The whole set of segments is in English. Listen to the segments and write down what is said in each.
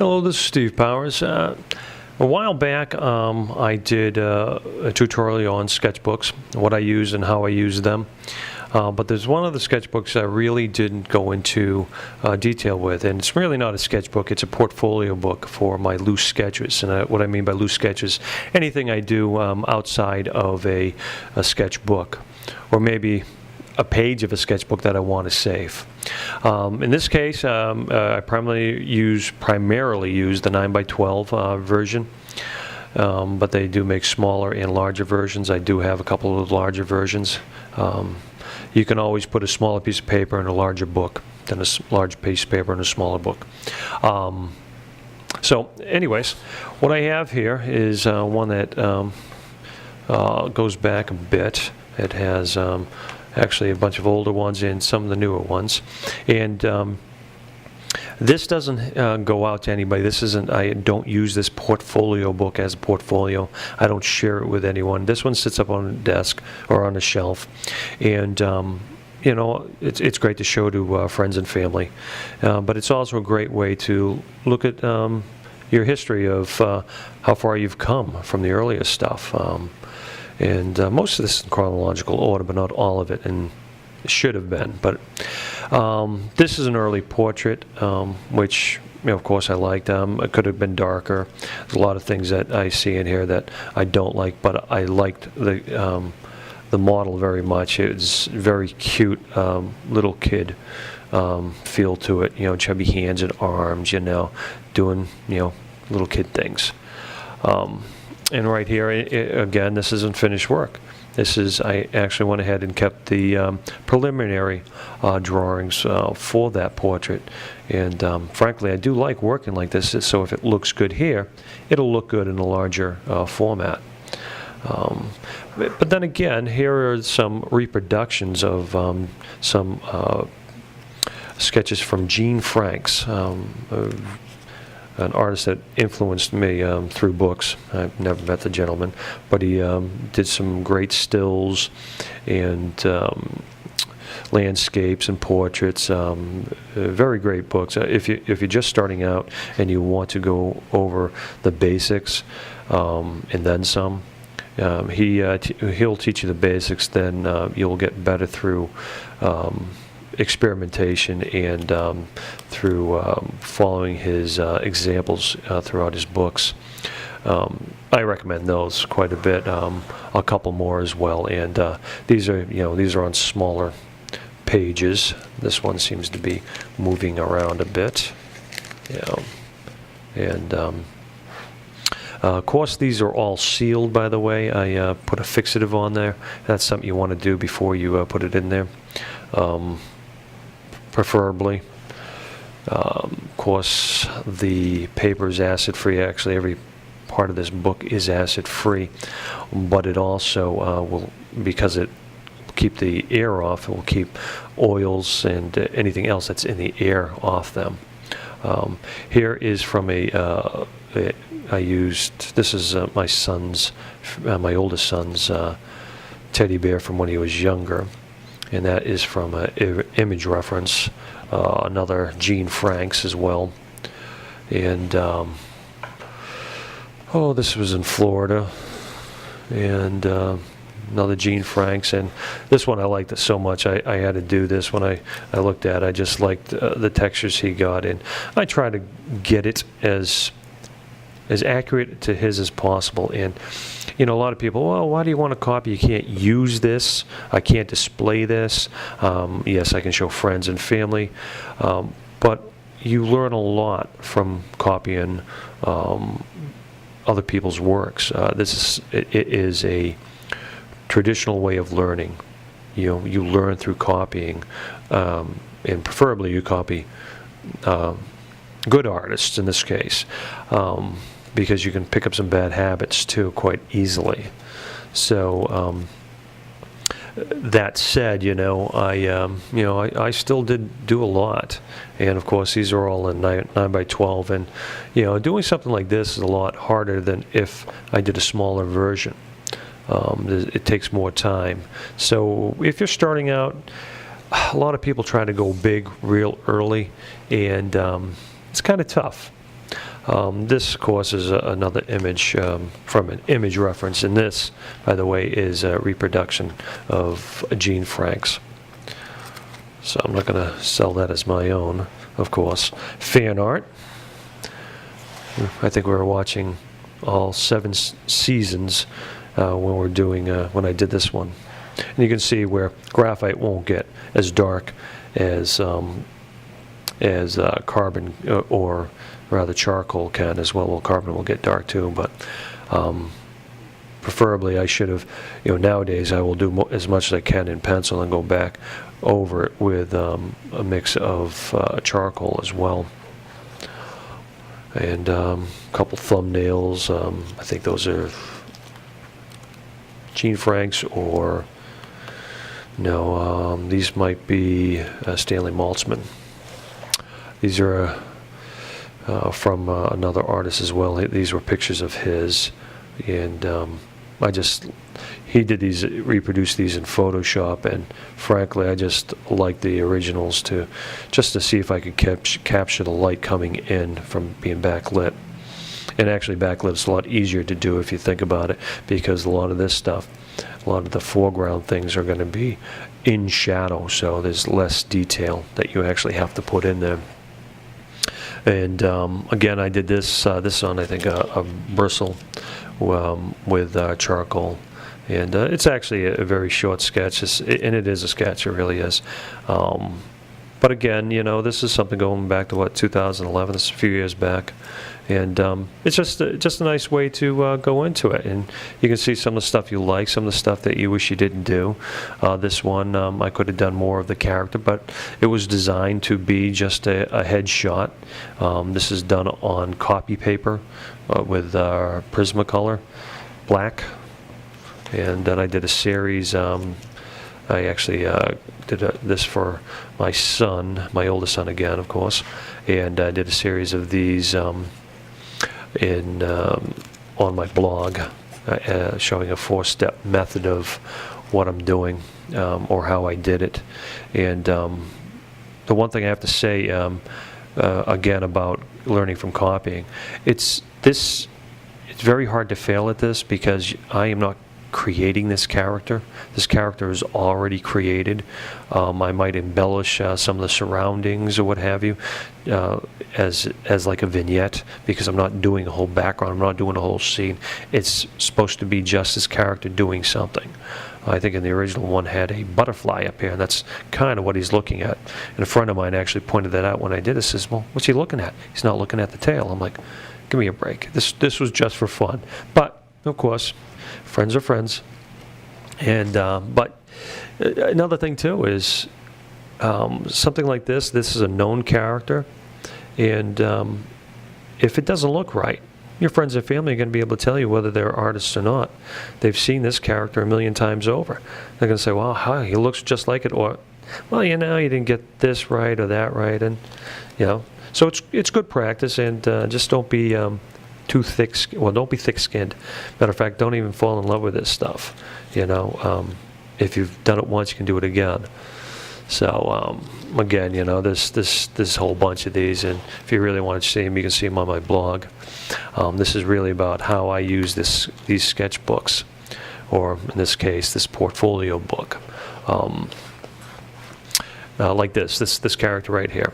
Hello, this is Steve Powers. A while back, I did a tutorial on sketchbooks, what I use and how I use them. But there's one of the sketchbooks I really didn't go into detail with, and it's really not a sketchbook, it's a portfolio book for my loose sketches. And what I mean by loose sketches, anything I do outside of a sketchbook, or maybe a page of a sketchbook that I want to save. In this case, I primarily use the 9x12 version, but they do make smaller and larger versions. I do have a couple of larger versions. You can always put a smaller piece of paper in a larger book than a large piece of paper in a smaller book. So anyways, what I have here is one that goes back a bit. It has actually a bunch of older ones and some of the newer ones. And this doesn't go out to anybody. This isn't, I don't use this portfolio book as a portfolio. I don't share it with anyone. This one sits up on a desk or on a shelf. And you know, it's great to show to friends and family. But it's also a great way to look at your history of how far you've come from the earliest stuff. And most of this is in chronological order, but not all of it, and it should have been. But this is an early portrait, which, you know, of course I liked. It could have been darker. There's a lot of things that I see in here that I don't like, but I liked the model very much. It's very cute, little kid feel to it. You know, chubby hands and arms. You know, doing little kid things. And right here, again, this isn't finished work. This is, I actually went ahead and kept the preliminary drawings for that portrait. And frankly, I do like working like this, so if it looks good here, it'll look good in a larger format. But then again, here are some reproductions of some sketches from Gene Franks, an artist that influenced me through books. I've never met the gentleman, but he did some great stills and landscapes and portraits. Very great books. If you're just starting out and you want to go over the basics and then some, he'll teach you the basics. Then you'll get better through experimentation and through following his examples throughout his books. I recommend those quite a bit. A couple more as well, and these are on smaller pages. This one seems to be moving around a bit. And of course, these are all sealed, by the way. I put a fixative on there. That's something you want to do before you put it in there. Preferably. Of course, the paper is acid-free. Actually, every part of this book is acid-free, but it also will, because it will keep the air off, it will keep oils and anything else that's in the air off them. Here is from I used, this is my son's, my oldest son's teddy bear from when he was younger. And that is from an image reference, another Gene Franks as well. And, this was in Florida. And another Gene Franks. And this one I liked it so much, I had to do this when I looked at it. I just liked the textures he got. And I tried to get it as accurate to his as possible. And a lot of people, well, why do you want to copy? You can't use this. I can't display this. Yes, I can show friends and family, but you learn a lot from copying other people's works. It is a traditional way of learning. You learn through copying, and preferably you copy good artists in this case. Because you can pick up some bad habits too quite easily. So that said, I still did do a lot, and of course these are all in 9x12, and doing something like this is a lot harder than if I did a smaller version. It takes more time. So if you're starting out, a lot of people try to go big real early, and it's kind of tough. This, of course, is another image from an image reference, and this, by the way, is a reproduction of Gene Frank's. So I'm not going to sell that as my own, of course. Fanart. I think we were watching all 7 seasons when I did this one. And you can see where graphite won't get as dark as carbon or rather charcoal can as well. Well, carbon will get dark too, but preferably I should have, nowadays I will do as much as I can in pencil and go back over it with a mix of charcoal as well. And a couple thumbnails. I think those are Gene Frank's, or no, these might be Stanley Maltzman. These are from another artist as well. These were pictures of his, and he did these, reproduced these in Photoshop, and frankly I just like the originals just to see if I could capture the light coming in from being backlit. And actually backlit is a lot easier to do if you think about it, because a lot of this stuff, a lot of the foreground things are going to be in shadow, so there's less detail that you actually have to put in there. And again, I did this on, I think, a bristle with charcoal. And it's actually a very short sketch, and it is a sketch, it really is. But again, this is something going back to, 2011, this is a few years back. And it's just a nice way to go into it. And you can see some of the stuff you like, some of the stuff that you wish you didn't do. This one, I could have done more of the character, but it was designed to be just a headshot. This is done on copy paper with Prismacolor black. And then I did a series. I actually did this for my son, my oldest son again, of course. And I did a series of these on my blog, showing a 4-step method of what I'm doing or how I did it. And the one thing I have to say again about learning from copying, it's very hard to fail at this, because I am not creating this character. This character is already created. I might embellish some of the surroundings or what have you as like a vignette, because I'm not doing a whole background, I'm not doing a whole scene. It's supposed to be just this character doing something. I think in the original one had a butterfly up here, and that's kind of what he's looking at. And a friend of mine actually pointed that out when I did it. Says, well, what's he looking at? He's not looking at the tail. I'm like, give me a break. This was just for fun. But, of course, friends are friends. And but another thing too is something like this is a known character, and if it doesn't look right, your friends and family are going to be able to tell you whether they're artists or not. They've seen this character a million times over. They're going to say, well, hi, he looks just like it, or, well, you didn't get this right or that right. And so it's good practice, and just don't be too thick. Well, don't be thick-skinned. Matter of fact, don't even fall in love with this stuff. If you've done it once, you can do it again. So again, this whole bunch of these, and if you really want to see them, you can see them on my blog. This is really about how I use these sketchbooks, or in this case, this portfolio book. Like this character right here.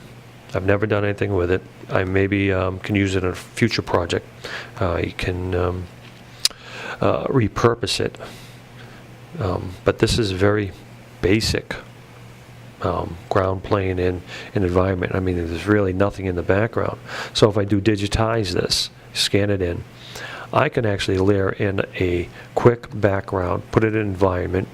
I've never done anything with it. I maybe can use it in a future project. You can repurpose it. But this is very basic ground plane and environment. I mean, there's really nothing in the background. So if I do digitize this, scan it in, I can actually layer in a quick background, put it in environment.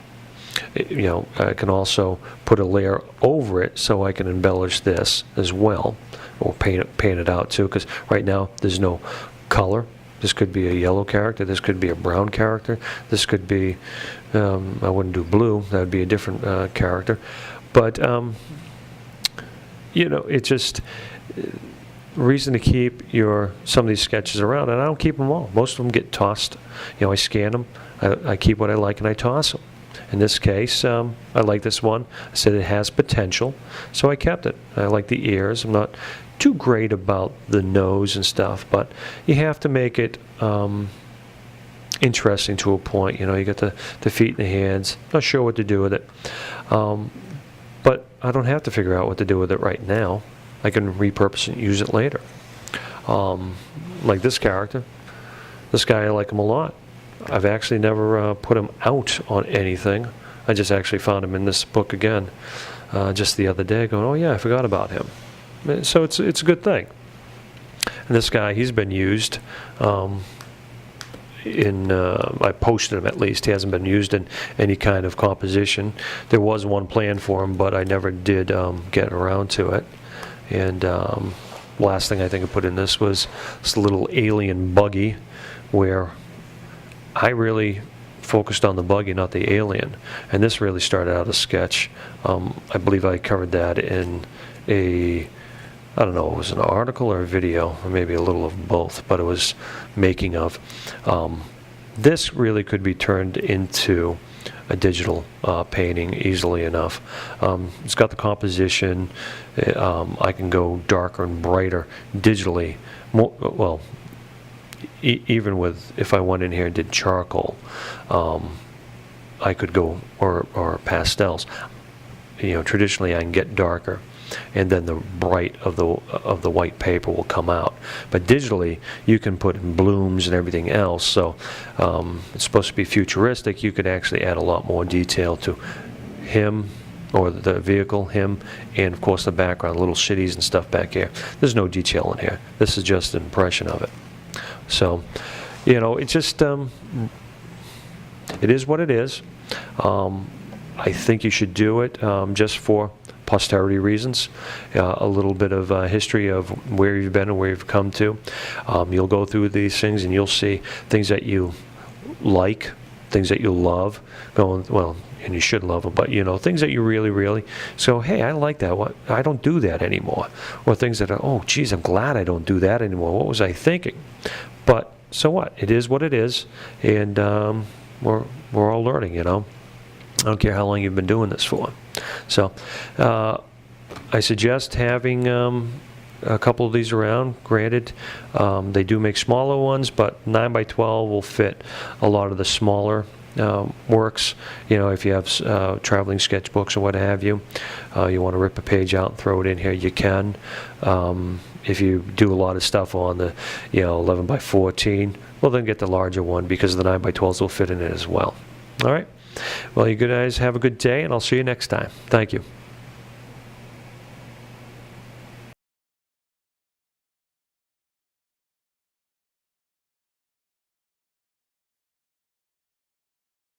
I can also put a layer over it so I can embellish this as well, or paint it out too, because right now there's no color. This could be a yellow character, this could be a brown character, this could be, I wouldn't do blue, that would be a different character. But, it's just reason to keep some of these sketches around, and I don't keep them all. Most of them get tossed. I scan them, I keep what I like, and I toss them. In this case, I like this one. I said it has potential, so I kept it. I like the ears. I'm not too great about the nose and stuff, but you have to make it interesting to a point. You know, you got the feet and the hands. Not sure what to do with it, but I don't have to figure out what to do with it right now. I can repurpose it and use it later. Like this character, this guy, I like him a lot. I've actually never put him out on anything. I just actually found him in this book again just the other day, going, oh yeah, I forgot about him. So it's a good thing. And this guy, he's been used I posted him at least. He hasn't been used in any kind of composition. There was one planned for him, but I never did get around to it. And last thing I think I put in this was this little alien buggy, where I really focused on the buggy, not the alien. And this really started out a sketch. I believe I covered that in I don't know, it was an article or a video, or maybe a little of both, but it was making of. This really could be turned into a digital painting easily enough. It's got the composition. I can go darker and brighter digitally. Well, even with, if I went in here and did charcoal, I could go, or pastels. You know, traditionally I can get darker, and then the bright of the white paper will come out. But digitally, you can put in blooms and everything else. So it's supposed to be futuristic. You could actually add a lot more detail to him, or the vehicle, him, and of course the background, little cities and stuff back here. There's no detail in here. This is just an impression of it. So, you know, it's just it is what it is. I think you should do it just for posterity reasons, a little bit of history of where you've been and where you've come to. You'll go through these things and you'll see things that you like, things that you love, going, well, and you should love them, but you know, things that you really, really, so hey, I like that. What, I don't do that anymore. Or things that are, oh geez, I'm glad I don't do that anymore. What was I thinking? But so what? It is what it is, and we're all learning, you know. I don't care how long you've been doing this for. So I suggest having a couple of these around. Granted, they do make smaller ones, but 9x12 will fit a lot of the smaller works. You know, if you have traveling sketchbooks or what have you, you want to rip a page out and throw it in here, you can. If you do a lot of stuff on the 11x14, well then get the larger one, because the 9x12s will fit in it as well. All right. Well, you guys have a good day, and I'll see you next time. Thank you.